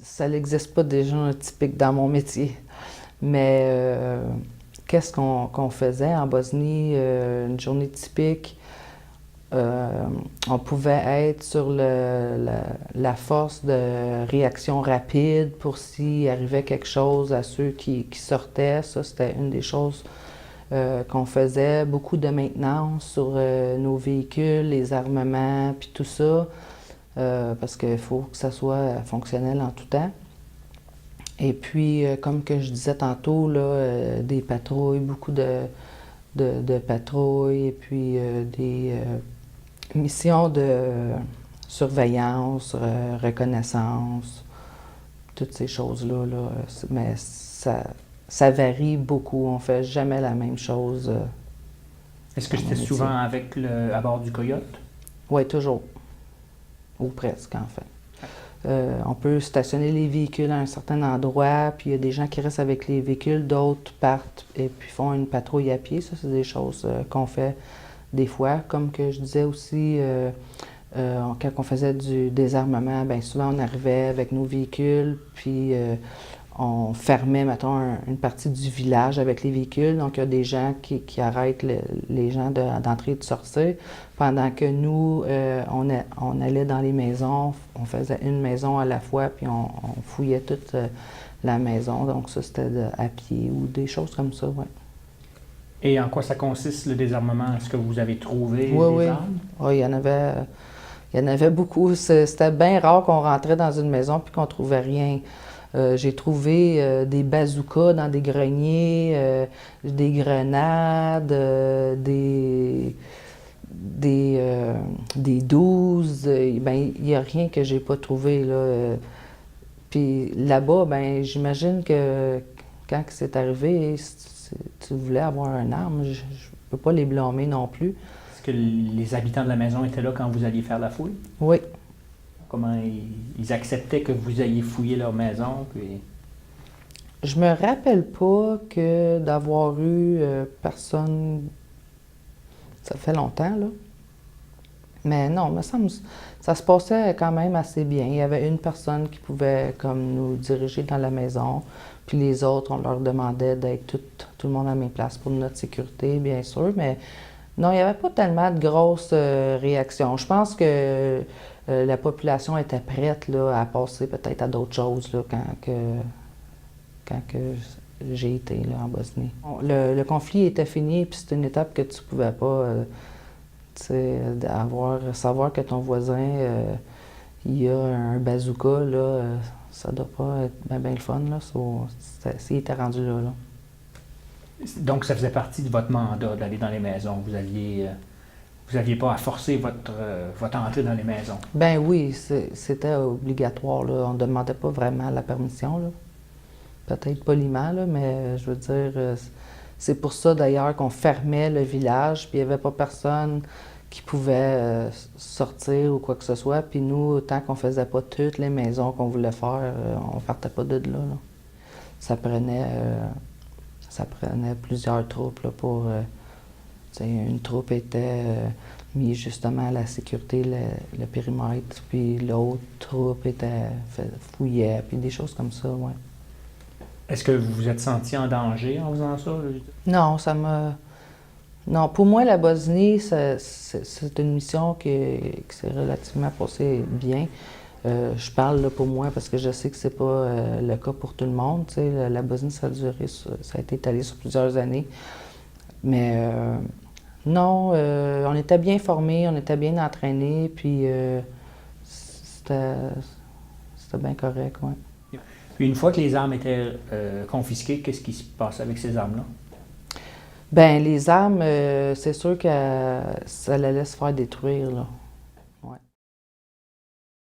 ça n'existe pas déjà un typique dans mon métier. Mais qu'est-ce qu'on faisait en Bosnie, une journée typique? On pouvait être sur la force de réaction rapide pour s'il arrivait quelque chose à ceux qui sortaient. Ça, c'était une des choses qu'on faisait. Beaucoup de maintenance sur nos véhicules, les armements, puis tout ça, parce qu'il faut que ça soit fonctionnel en tout temps. Et puis, comme que je disais tantôt, là, des patrouilles, beaucoup de patrouilles, et puis des missions de surveillance, reconnaissance, toutes ces choses-là. Là. Mais ça varie beaucoup. On ne fait jamais la même chose. Est-ce que c'était souvent à bord du Coyote? Oui, toujours. Ou presque, en fait. On peut stationner les véhicules à un certain endroit, puis il y a des gens qui restent avec les véhicules, d'autres partent et puis font une patrouille à pied. Ça, c'est des choses qu'on fait des fois. Comme que je disais aussi, quand on faisait du désarmement, bien souvent on arrivait avec nos véhicules, puis on fermait, mettons, une partie du village avec les véhicules. Donc, il y a des gens qui arrêtent les gens d'entrer et de sortir. Pendant que nous, on allait dans les maisons, on faisait une maison à la fois, puis on fouillait toute la maison. Donc, ça, c'était à pied ou des choses comme ça, oui. Et en quoi ça consiste, le désarmement? Est-ce que vous avez trouvé des armes? Oui, il y en avait beaucoup. C'était bien rare qu'on rentrait dans une maison puis qu'on ne trouvait rien. J'ai trouvé des bazookas dans des greniers, des grenades, des 12. Ben, il n'y a rien que j'ai pas trouvé, là. Puis là-bas, ben, j'imagine que quand c'est arrivé, si tu voulais avoir une arme, je ne peux pas les blâmer non plus. Est-ce que les habitants de la maison étaient là quand vous alliez faire la fouille? Oui. Comment ils acceptaient que vous ayez fouillé leur maison? Puis... Je me rappelle pas que d'avoir eu personne. Ça fait longtemps, là. Mais non, me semble ça se passait quand même assez bien. Il y avait une personne qui pouvait comme nous diriger dans la maison, puis les autres, on leur demandait d'être tout le monde à mes places pour notre sécurité, bien sûr, mais non, il n'y avait pas tellement de grosses réactions. Je pense que la population était prête là, à passer peut-être à d'autres choses là, quand j'ai été là, en Bosnie. Le conflit était fini, puis c'est une étape que tu ne pouvais pas, savoir que ton voisin, il y a un bazooka, là, ça doit pas être bien le fun, là, s'il était rendu là, là. Donc, ça faisait partie de votre mandat d'aller dans les maisons. Vous aviez pas à forcer votre entrée dans les maisons. Ben oui, c'était obligatoire, là. On ne demandait pas vraiment la permission, là. Peut-être poliment, là, mais je veux dire, c'est pour ça d'ailleurs qu'on fermait le village, puis il n'y avait pas personne qui pouvait sortir ou quoi que ce soit. Puis nous, tant qu'on ne faisait pas toutes les maisons qu'on voulait faire, on ne partait pas de là, là. Ça prenait plusieurs troupes là, pour... une troupe était mise justement à la sécurité, le périmètre, puis l'autre troupe fouillait, puis des choses comme ça, ouais. Est-ce que vous vous êtes senti en danger en faisant ça? Non, ça m'a... Non, pour moi, la Bosnie, c'est une mission qui s'est relativement passée bien. Je parle là, pour moi parce que je sais que c'est pas le cas pour tout le monde. Tu sais, la Bosnie, ça a été étalé sur plusieurs années. Mais non, on était bien formés, on était bien entraînés, puis c'était bien correct, ouais. Puis une fois que les armes étaient confisquées, qu'est-ce qui se passe avec ces armes-là? Bien, les armes, c'est sûr que ça les laisse faire détruire, là.